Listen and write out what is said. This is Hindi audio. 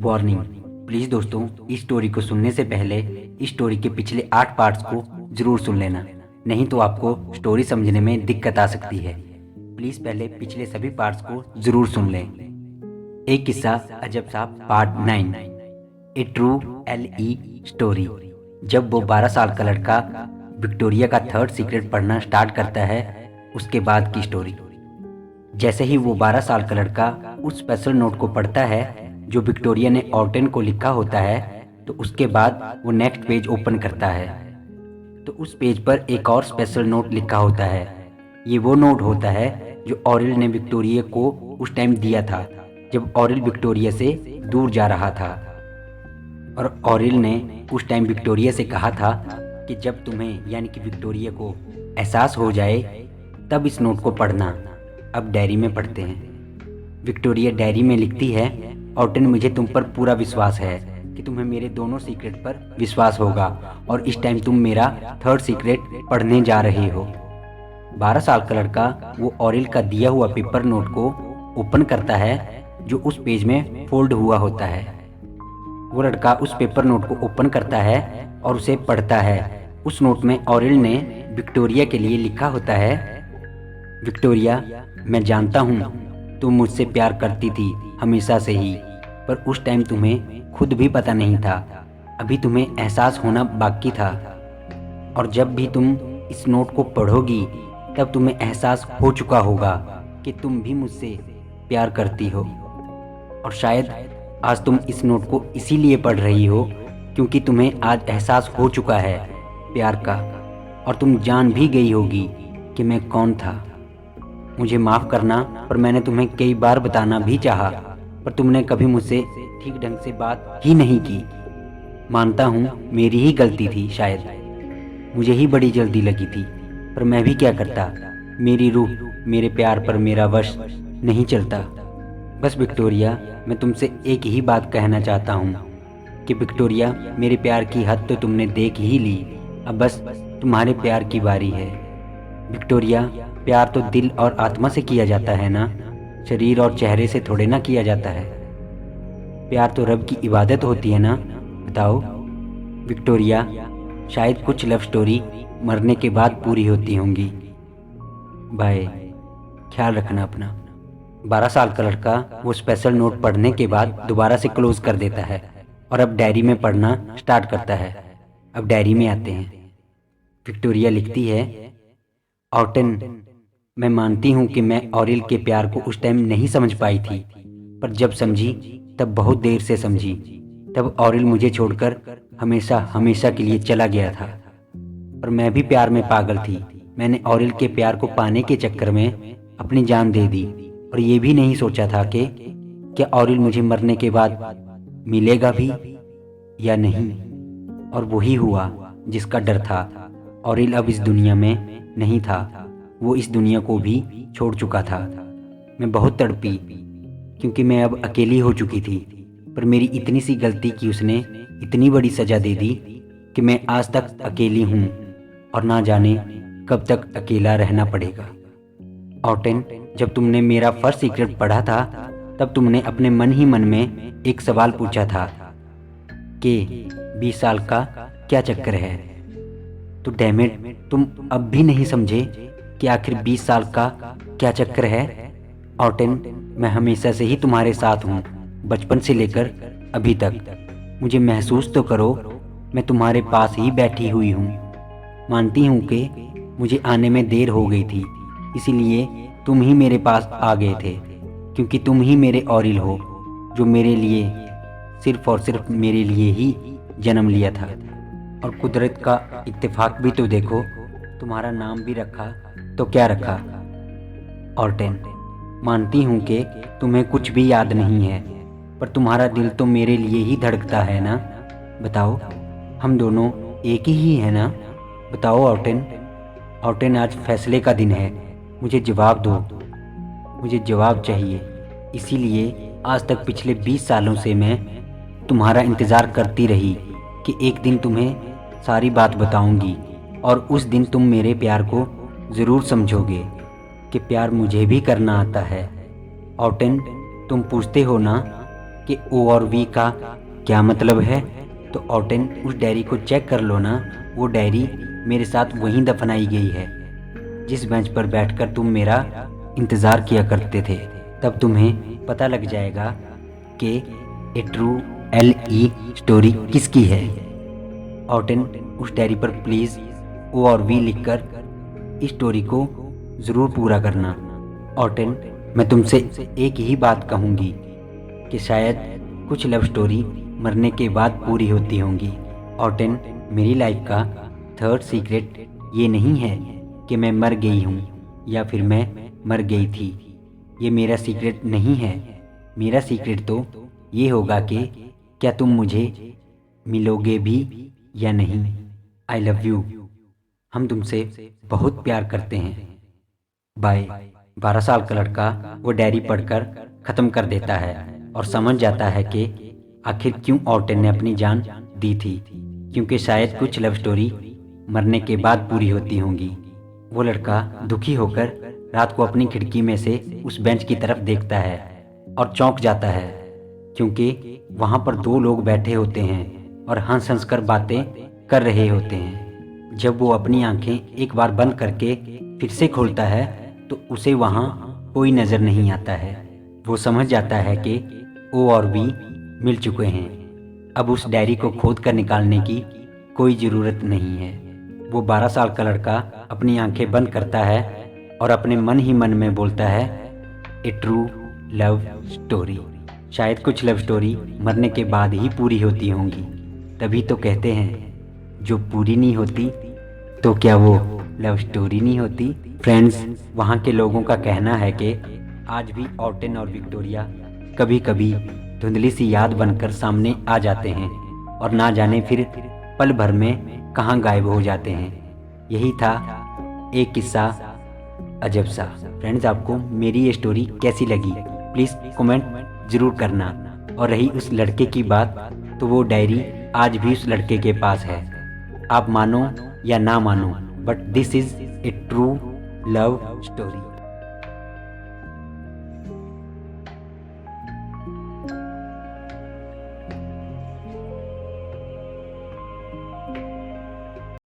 वार्निंग। प्लीज़ दोस्तों, इस स्टोरी को सुनने से पहले इस स्टोरी के पिछले 8 पार्ट्स को ज़रूर सुन लेना, नहीं तो आपको स्टोरी समझने में दिक्कत आ सकती है। प्लीज़ पहले पिछले सभी पार्ट्स को ज़रूर सुन लें। एक किस्सा अजब सा पार्ट 9, ए ट्रू LE स्टोरी। जब वो 12 साल का लड़का विक्टोरिया का 3rd सीक्रेट पढ़ना स्टार्ट करता है, उसके बाद की स्टोरी। जैसे ही वो 12 साल का लड़का उस स्पेशल नोट को पढ़ता है जो विक्टोरिया ने ऑर्टन को लिखा होता है, तो उसके बाद वो नेक्स्ट पेज ओपन करता है तो उस पेज पर एक और स्पेशल नोट लिखा होता है। ये वो नोट होता है जो ऑरिल ने विक्टोरिया को उस टाइम दिया था जब ऑरिल विक्टोरिया से दूर जा रहा था। और ऑरिल ने उस टाइम विक्टोरिया से कहा था कि जब तुम्हें यानी कि विक्टोरिया को एहसास हो जाए तब इस नोट को पढ़ना। अब डायरी में पढ़ते हैं। विक्टोरिया डायरी में लिखती है, ऑर्टन मुझे तुम पर पूरा विश्वास है कि तुम्हें मेरे दोनों सीक्रेट पर विश्वास होगा और इस टाइम तुम मेरा 3rd सीक्रेट पढ़ने जा रहे हो। 12 साल का लड़का वो ऑरिल का दिया हुआ पेपर नोट को ओपन करता है जो उस पेज में फोल्ड हुआ होता है। वो लड़का उस पेपर नोट को ओपन करता है और उसे पढ़ता है। उस नोट में ऑरिल ने विक्टोरिया के लिए लिखा होता है, विक्टोरिया, मैं जानता हूँ तुम मुझसे प्यार करती थी हमेशा से ही, पर उस टाइम तुम्हें खुद भी पता नहीं था। अभी तुम्हें एहसास होना बाकी था और जब भी तुम इस नोट को पढ़ोगी तब तुम्हें एहसास हो चुका होगा कि तुम भी मुझसे प्यार करती हो। और शायद आज तुम इस नोट को इसीलिए पढ़ रही हो क्योंकि तुम्हें आज एहसास हो चुका है प्यार का, और तुम जान भी गई होगी कि मैं कौन था। मुझे माफ़ करना, पर मैंने तुम्हें कई बार बताना भी चाहा, पर तुमने कभी मुझसे ठीक ढंग से बात ही नहीं की। मानता हूँ मेरी ही गलती थी, शायद मुझे ही बड़ी जल्दी लगी थी, पर मैं भी क्या करता। मेरी रूह मेरे प्यार पर मेरा वश नहीं चलता। बस विक्टोरिया, मैं तुमसे एक ही बात कहना चाहता हूँ कि विक्टोरिया, मेरे प्यार की हद तो तुमने देख ही ली, अब बस तुम्हारे प्यार की बारी है। विक्टोरिया, प्यार तो दिल और आत्मा से किया जाता है ना, शरीर और चेहरे से थोड़े ना किया जाता है। प्यार तो रब की इबादत होती है ना, बताओ। विक्टोरिया, शायद कुछ लव स्टोरी मरने के बाद पूरी होती होंगी। बाय, ख्याल रखना अपना। 12 साल का लड़का वो स्पेशल नोट पढ़ने के बाद दोबारा से क्लोज कर देता है और अब डायरी में पढ़ना स्टार्ट करता है। अब डायरी में आते हैं। विक्टोरिया लिखती है, ऑर्टन, मैं मानती हूँ कि मैं ऑरिल के प्यार को उस टाइम नहीं समझ पाई थी, पर जब समझी तब बहुत देर से समझी। तब ऑरिल मुझे छोड़कर हमेशा हमेशा के लिए चला गया था, पर मैं भी प्यार में पागल थी। मैंने ऑरिल के प्यार को पाने के चक्कर में अपनी जान दे दी और ये भी नहीं सोचा था कि क्या ऑरिल मुझे मरने के बाद मिलेगा भी या नहीं। और वही हुआ जिसका डर था। ऑरिल अब इस दुनिया में नहीं था, वो इस दुनिया को भी छोड़ चुका था। मैं बहुत तड़पी क्योंकि मैं अब अकेली हो चुकी थी, पर मेरी इतनी सी गलती की उसने इतनी बड़ी सज़ा दे दी कि मैं आज तक अकेली हूँ और ना जाने कब तक अकेला रहना पड़ेगा। ऑर्टन, जब तुमने मेरा 1st सीक्रेट पढ़ा था तब तुमने अपने मन ही मन में एक सवाल पूछा था कि 20 साल का क्या चक्कर है। तो डैमेट, तुम अब भी नहीं समझे कि आखिर 20 साल का क्या चक्कर है। ऑर्टन, मैं हमेशा से ही तुम्हारे साथ हूँ, बचपन से लेकर अभी तक। मुझे महसूस तो करो, मैं तुम्हारे पास ही बैठी हुई हूँ। मानती हूँ कि मुझे आने में देर हो गई थी, इसीलिए तुम ही मेरे पास आ गए थे, क्योंकि तुम ही मेरे ऑरिल हो जो मेरे लिए, सिर्फ और सिर्फ मेरे लिए ही जन्म लिया था। और कुदरत का इत्तेफाक भी तो देखो, तुम्हारा नाम भी रखा तो क्या रखा। ऑर्टन, मानती हूँ कि तुम्हें कुछ भी याद नहीं है, पर तुम्हारा दिल तो मेरे लिए ही धड़कता है ना। बताओ, हम दोनों एक ही हैं ना। बताओ ऑर्टन। ऑर्टन, आज फैसले का दिन है, मुझे जवाब दो। मुझे जवाब चाहिए, इसीलिए आज तक पिछले 20 सालों से मैं तुम्हारा इंतज़ार करती रही कि एक दिन तुम्हें सारी बात बताऊंगी और उस दिन तुम मेरे प्यार को ज़रूर समझोगे कि प्यार मुझे भी करना आता है। ऑर्टन, तुम पूछते हो ना कि ओ और वी का क्या मतलब है, तो ऑटेन उस डायरी को चेक कर लो ना। वो डायरी मेरे साथ वहीं दफनाई गई है जिस बेंच पर बैठकर तुम मेरा इंतज़ार किया करते थे। तब तुम्हें पता लग जाएगा कि ए ट्रू LE स्टोरी किसकी है। ऑटेन उस डायरी पर प्लीज़ ओ और वी लिखकर इस स्टोरी को ज़रूर पूरा करना। ऑटेन, मैं तुमसे एक ही बात कहूँगी कि शायद कुछ लव स्टोरी मरने के बाद पूरी होती होंगी। ऑटेन, मेरी लाइफ का थर्ड सीक्रेट ये नहीं है कि मैं मर गई हूँ या फिर मैं मर गई थी। ये मेरा सीक्रेट नहीं है। मेरा सीक्रेट तो ये होगा कि क्या तुम मुझे मिलोगे भी या नहीं। I love you. हम तुमसे बहुत प्यार करते हैं। बाय। 12 साल का लड़का वो डायरी पढ़कर ख़त्म कर देता है और समझ जाता है कि आखिर क्यों ऑटेन ने अपनी जान दी थी, क्योंकि शायद कुछ लव स्टोरी मरने के बाद पूरी होती होंगी। वो लड़का दुखी होकर रात को अपनी खिड़की में से उस बेंच की तरफ देखता है और चौंक जाता है, क्योंकि वहाँ पर 2 लोग बैठे होते हैं और हंस हंस कर बातें कर रहे होते हैं। जब वो अपनी आंखें एक बार बंद करके फिर से खोलता है तो उसे वहाँ कोई नज़र नहीं आता है। वो समझ जाता है कि ओ और वी मिल चुके हैं। अब उस डायरी को खोद कर निकालने की कोई ज़रूरत नहीं है। वो 12 साल का लड़का अपनी आंखें बंद करता है और अपने मन ही मन में बोलता है, ए ट्रू लव स्टोरी। शायद कुछ लव स्टोरी मरने के बाद ही पूरी होती होंगी। तभी तो कहते हैं जो पूरी नहीं होती तो क्या वो लव स्टोरी नहीं होती। फ्रेंड्स, वहाँ के लोगों का कहना है कि आज भी ऑटेन और विक्टोरिया कभी कभी धुंधली सी याद बनकर सामने आ जाते हैं और ना जाने फिर पल भर में कहाँ गायब हो जाते हैं। यही था एक किस्सा अजब सा। फ्रेंड्स, आपको मेरी ये स्टोरी कैसी लगी प्लीज़ कमेंट ज़रूर करना। और रही उस लड़के की बात, तो वो डायरी आज भी उस लड़के के पास है। आप मानो या ना मानो, but this is a true love story.